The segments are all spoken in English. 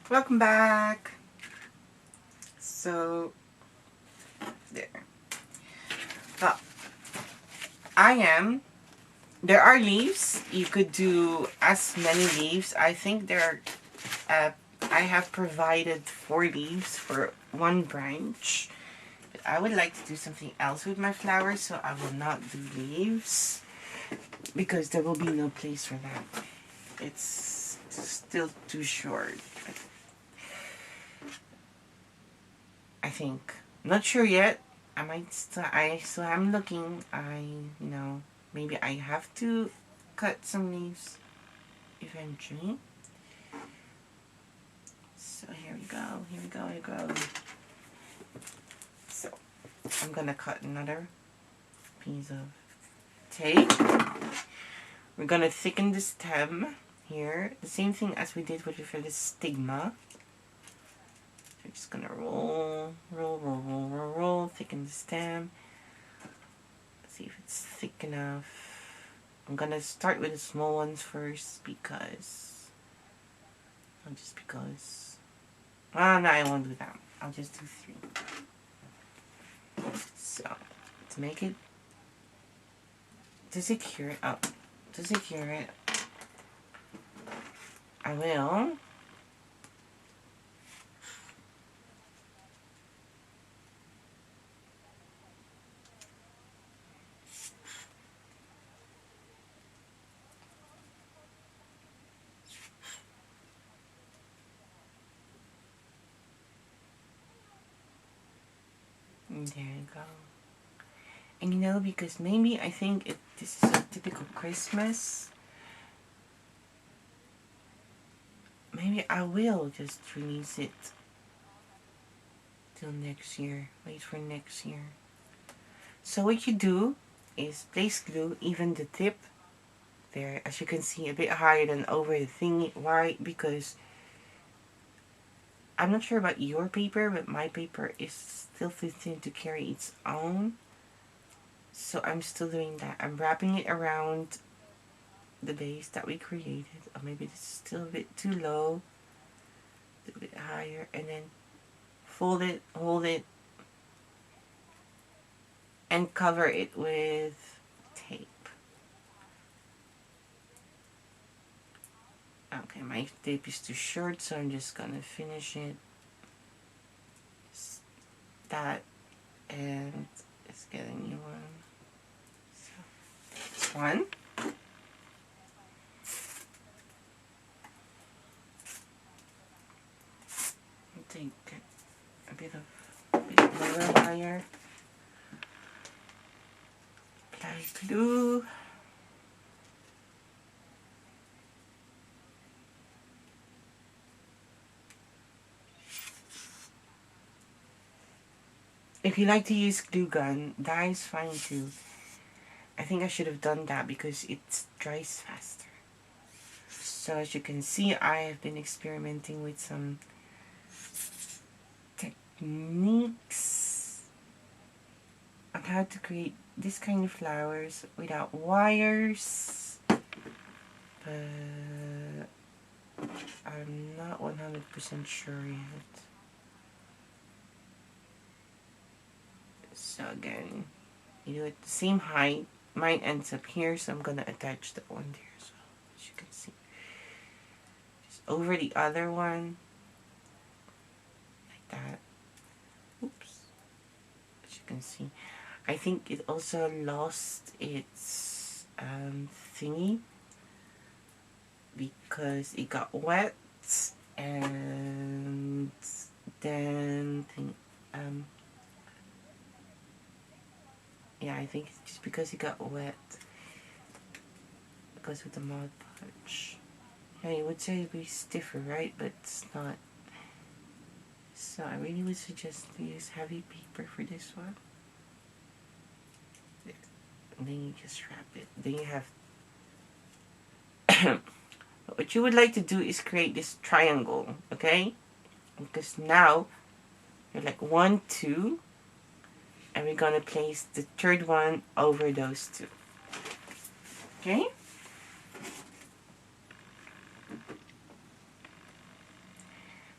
Welcome back. So, there. Well, there are leaves. You could do as many leaves. I think I have provided 4 leaves for one branch. But I would like to do something else with my flowers, so I will not do leaves. Because there will be no place for that. It's still too short. I think. Not sure yet. I still am looking. Maybe I have to cut some leaves eventually. So here we go. So I'm gonna cut another piece of tape. We're gonna thicken the stem here. The same thing as we did for the stigma. We're just gonna roll, thicken the stem. See if it's thick enough. I'm gonna start with the small ones first because. No, I won't do that. I'll just do 3. So, to make it. To secure it up. I will. There you go. And because maybe I think this is a typical Christmas, maybe I will just release it till next year. Wait for next year. So what you do is place glue even the tip there, as you can see, a bit higher than over the thingy. Why? Because I'm not sure about your paper, but my paper is still too thin to carry its own. So I'm still doing that. I'm wrapping it around the base that we created. Or maybe this is still a bit too low. A little bit higher. And then fold it, hold it, and cover it with tape. Okay, my tape is too short, so I'm just gonna finish it. Just that, and let's get a new one. So, this one. Take a bit lower wire. Apply glue. If you like to use glue gun, that is fine too. I think I should have done that because it dries faster. So as you can see, I have been experimenting with some techniques on how to create this kind of flowers without wires. But I'm not 100% sure yet. So again, you do it the same height. Mine ends up here, so I'm gonna attach that one there as well, as you can see. Just over the other one, like that. Oops. As you can see, I think it also lost its thingy because it got wet, and then yeah, I think it's just because it got wet because of the Mod Podge. Yeah, you would say it'd be stiffer, right? But it's not. So I really would suggest to use heavy paper for this one. And then you just wrap it. Then you have. What you would like to do is create this triangle, okay? Because now you're like 1, 2, and we're gonna place the third one over those 2. Okay?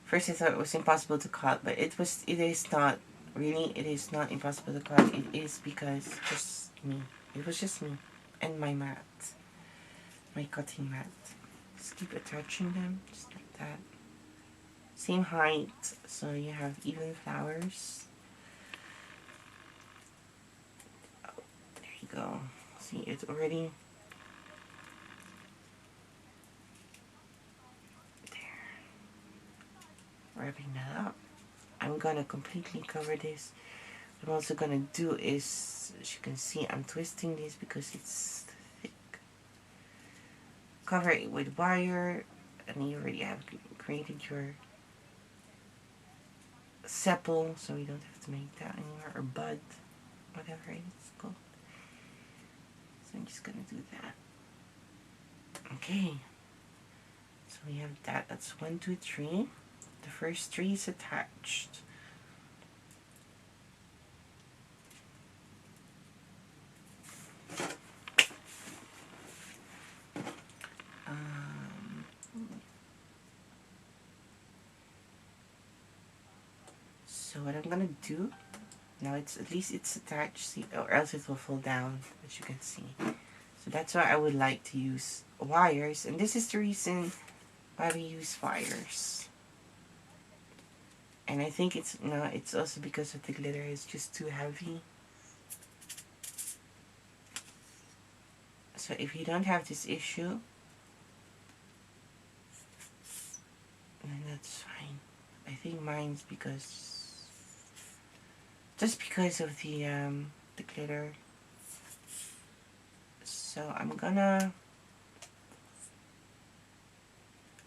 First I thought it was impossible to cut, but it is not. Really, it is not impossible to cut. It is because just me. It was just me and my mat. My cutting mat. Just keep attaching them, just like that. Same height, so you have even flowers. Oh, there you go. See, it's already there. Wrapping that up. I'm gonna completely cover this. What I'm also gonna do is, as you can see, I'm twisting this because it's thick. Cover it with wire, and you already have created your sepal, so you don't have to make that anymore, or bud, whatever it's called. So I'm just gonna do that. Okay, so we have that. That's 1, 2, 3. The first 3 is attached. So what I'm gonna do now, it's at least it's attached, see, or else it will fall down, as you can see. So that's why I would like to use wires, and this is the reason why we use wires. And I think it's also because of the glitter is just too heavy. So if you don't have this issue, then that's fine. I think mine's just because of the glitter. So I'm gonna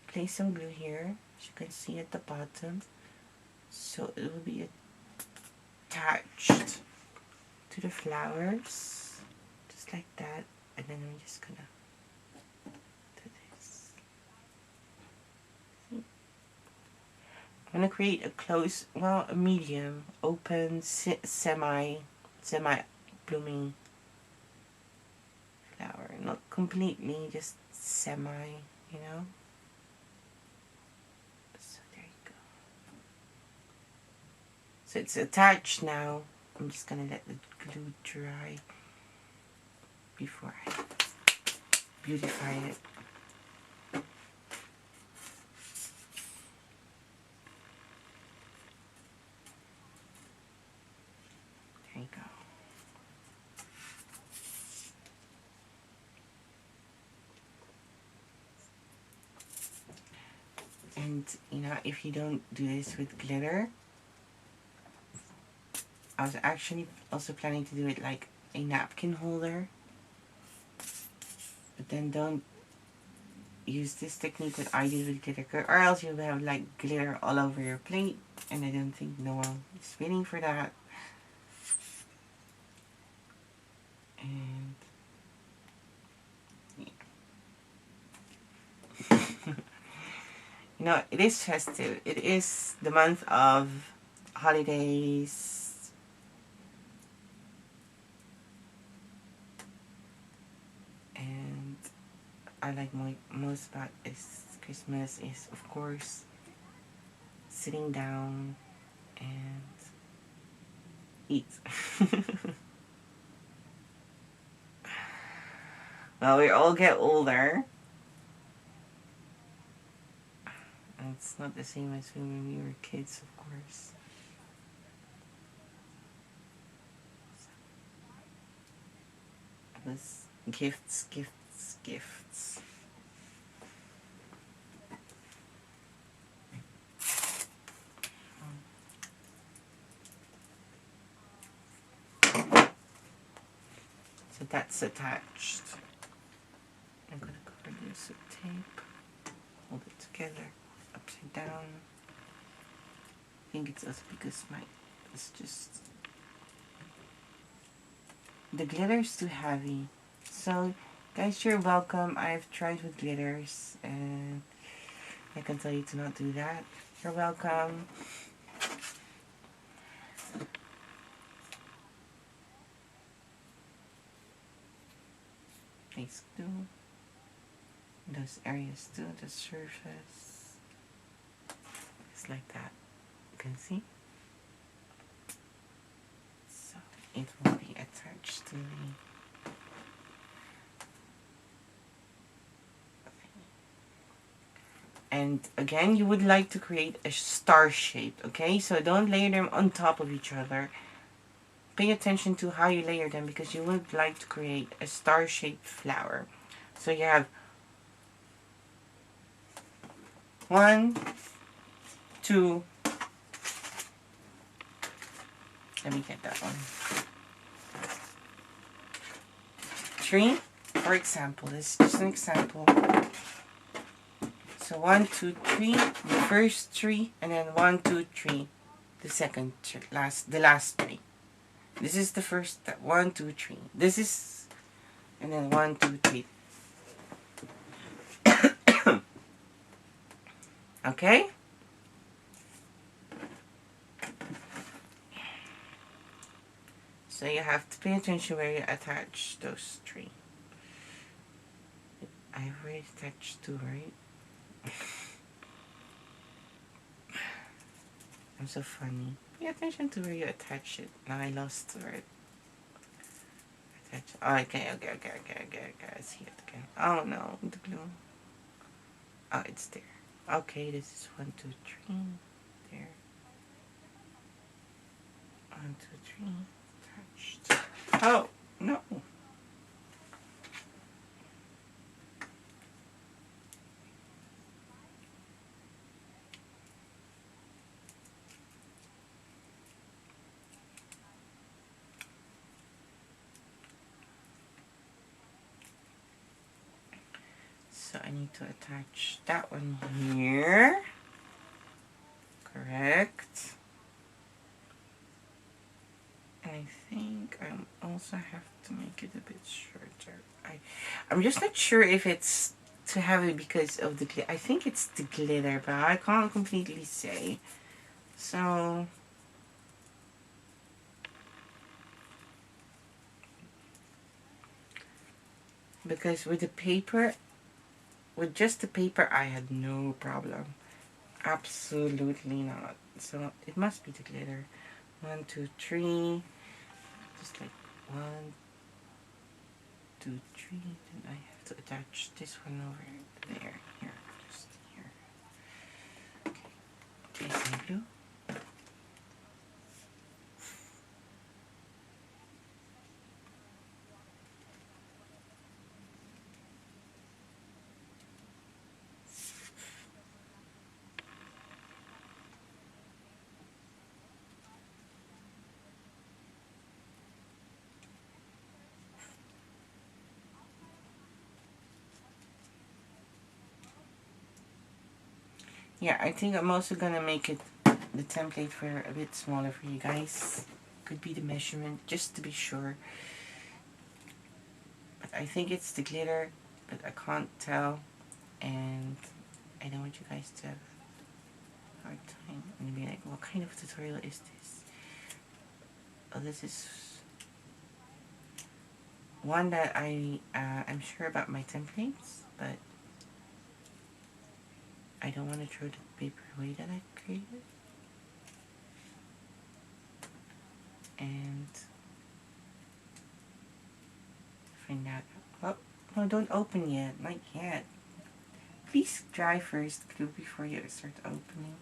place some glue here, as you can see at the bottom. So it will be attached to the flowers, just like that. And then I'm just gonna do this. I'm gonna create a close, well, a medium, open, semi blooming flower. Not completely, just semi, you know. So there you go. So it's attached now. I'm just gonna let the glue dry before I beautify it. There you go. And you know, if you don't do this with glitter, I was actually also planning to do it like a napkin holder, but then don't use this technique what I did with glitter, or else you'll have like glitter all over your plate, and I don't think no one is waiting for that. And yeah. You know, it is festive. It is the month of holidays. And I like most about is Christmas is, of course, sitting down and eat. Well, we all get older. And it's not the same as when we were kids, of course. It was gifts, gifts, gifts. So that's attached. I'm going to cover this with tape. Hold it together, upside down. I think it's also because it's just, the glitter's too heavy. So guys, you're welcome. I've tried with glitters and I can tell you to not do that. You're welcome. Please do those areas too, the surface. just like that. You can see. So it will be attached to the and again, you would like to create a star shape, okay? So don't layer them on top of each other. Pay attention to how you layer them because you would like to create a star-shaped flower. So you have 1, 2, let me get that one. 3, for example, this is just an example. So 1, 2, 3, the first 3, and then 1, 2, 3, the second, the last 3. This is the first step. 1, 2, 3. This is, and then 1, 2, 3. Okay? So you have to pay attention where you attach those 3. I've already attached 2, right? I'm so funny. Pay attention to where you attach it. Now I lost where it attach. Oh, okay. I see it again. Oh no, the glue. Oh, it's there. Okay, this is 1, 2, 3. There. 1, 2, 3. Attached. Oh no. So I need to attach that one here. Correct. And I think I also have to make it a bit shorter. I'm just not sure if it's to have it because of the glitter. I think it's the glitter, but I can't completely say. So because with the paper, with just the paper, I had no problem. Absolutely not. So it must be the glitter. 1, 2, 3. Just like 1, 2, 3. Then I have to attach this one over there. Here. Just here. Okay. This in blue. Yeah, I think I'm also gonna make it the template for a bit smaller for you guys. Could be the measurement, just to be sure. But I think it's the glitter, but I can't tell. And I don't want you guys to have a hard time and be like, what kind of tutorial is this? Oh, this is one that I'm sure about my templates, but I don't want to throw the paper away that I created. And find out. Oh, no, don't open yet. Not yet. Please dry first, glue, before you start opening.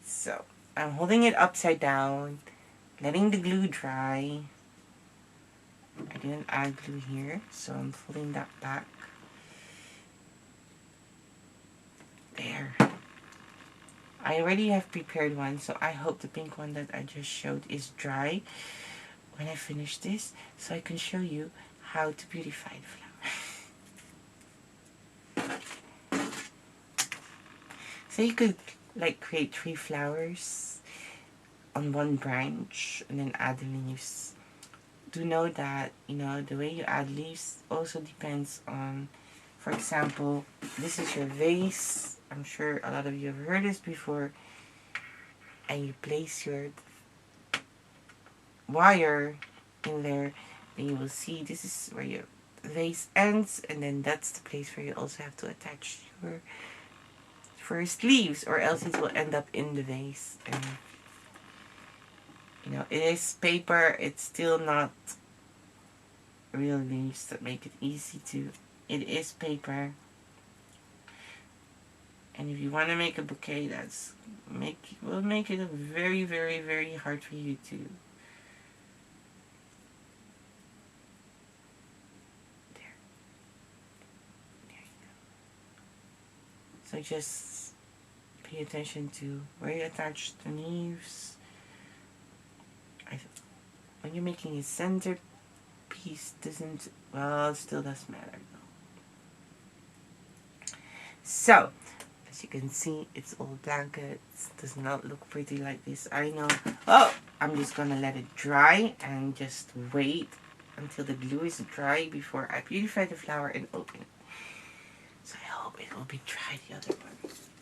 So, I'm holding it upside down, letting the glue dry. I didn't add glue here, so I'm pulling that back. There. I already have prepared one, so I hope the pink one that I just showed is dry when I finish this, so I can show you how to beautify the flower. So you could like create 3 flowers on one branch and then add the leaves. Do know that, you know, the way you add leaves also depends on, for example, this is your vase. I'm sure a lot of you have heard this before. And you place your wire in there, then you will see this is where your vase ends, and then that's the place where you also have to attach your first leaves, or else it will end up in the vase. And you know, it is paper. It's still not real leaves that make it easy to. It is paper. And if you want to make a bouquet, will make it very, very, very hard for you to. There you go. So just pay attention to where you attach the leaves. When you're making a centerpiece, doesn't, well, it still does matter though. So, as you can see, it's all blankets. Does not look pretty like this, I know. Oh, I'm just gonna let it dry and just wait until the glue is dry before I beautify the flower and open it. So I hope it will be dry, the other one.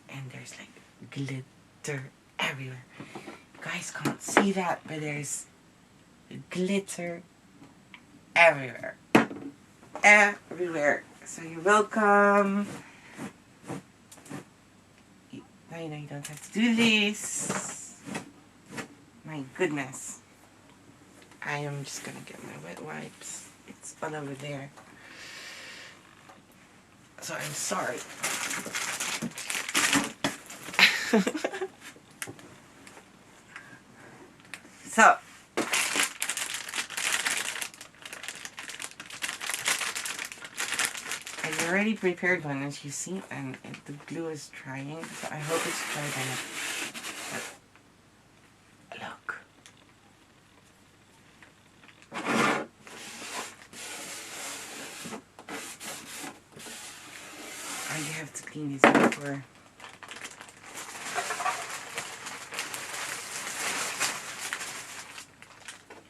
And there's like glitter everywhere. You guys can't see that, but there's glitter everywhere. Everywhere. So you're welcome. Now you know you don't have to do this. My goodness. I am just gonna get my wet wipes. It's all over there. So I'm sorry. So I already prepared one, as you see, and the glue is drying, so I hope it's dried enough. But look. I have to clean this before.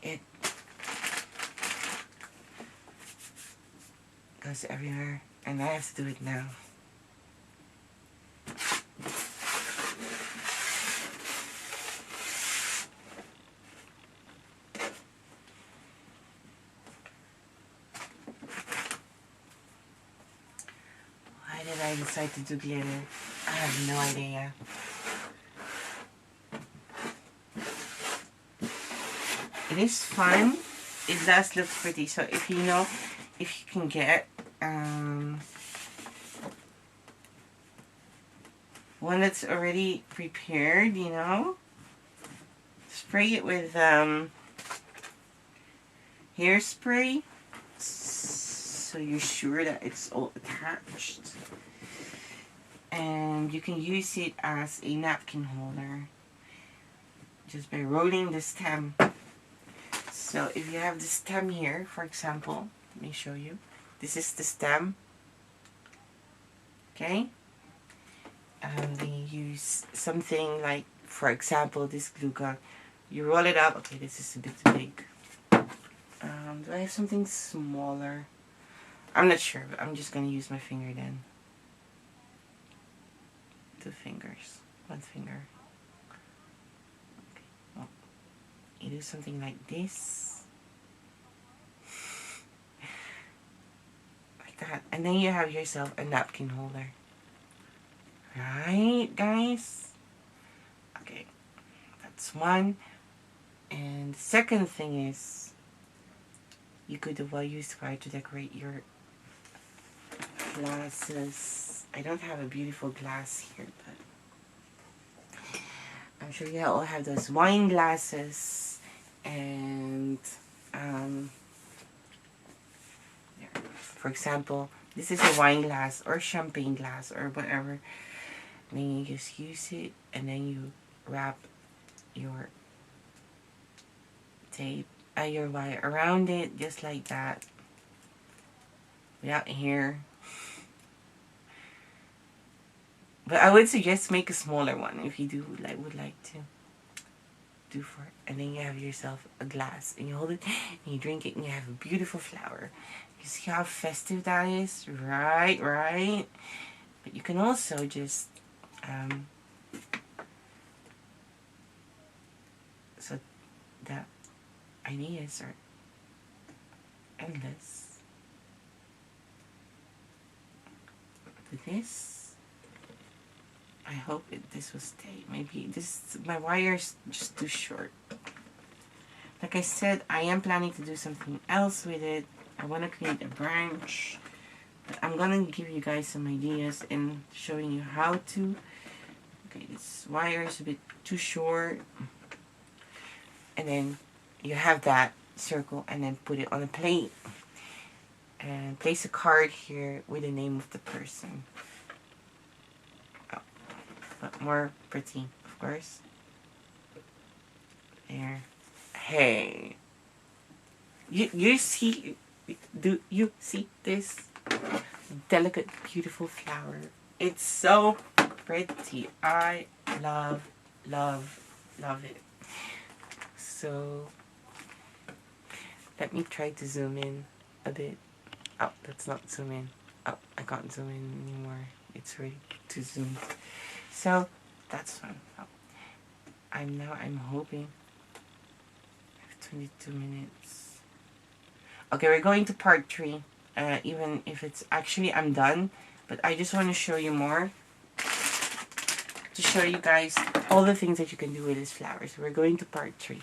It goes everywhere, and I have to do it now. Why did I decide to do glitter? I have no idea. It is fun. It does look pretty. So if you can get one that's already prepared, spray it with hairspray, so you're sure that it's all attached. And you can use it as a napkin holder just by rolling the stem. So if you have the stem here, for example, let me show you. This is the stem. Okay? And then you use something like, for example, this glue gun. You roll it up. Okay, this is a bit big. Do I have something smaller? I'm not sure, but I'm just going to use my finger then. 2 fingers. 1 finger. Okay. Well, you do something like this. Like that. And then you have yourself a napkin holder. Right, guys? Okay. That's one. And the second thing is, you could use fire to decorate your glasses. I don't have a beautiful glass here, but I'm sure you all have those wine glasses. And for example, this is a wine glass or champagne glass or whatever. And then you just use it, and then you wrap your tape, your wire around it, just like that, without hair. But I would suggest make a smaller one if you would like to do for it. And then you have yourself a glass, and you hold it, and you drink it, and you have a beautiful flower. You see how festive that is, right? But you can also just so the ideas are endless. Do this, I hope this will stay. Maybe my wire's just too short. Like I said, I am planning to do something else with it. I want to create a branch. But I'm going to give you guys some ideas and showing you how to. Okay, this wire is a bit too short. And then you have that circle and then put it on a plate. And place a card here with the name of the person. Oh, but more pretty, of course. There. Hey. You see, do you see this delicate, beautiful flower? It's so pretty. I love it. So, let me try to zoom in a bit. Oh, that's not zoom in. Oh, I can't zoom in anymore. It's ready to zoom. So, that's fun. Oh, I'm hoping. I have 22 minutes. Okay, we're going to part 3. Even if it's actually I'm done. But I just want to show you more. To show you guys all the things that you can do with these flowers. We're going to part 3.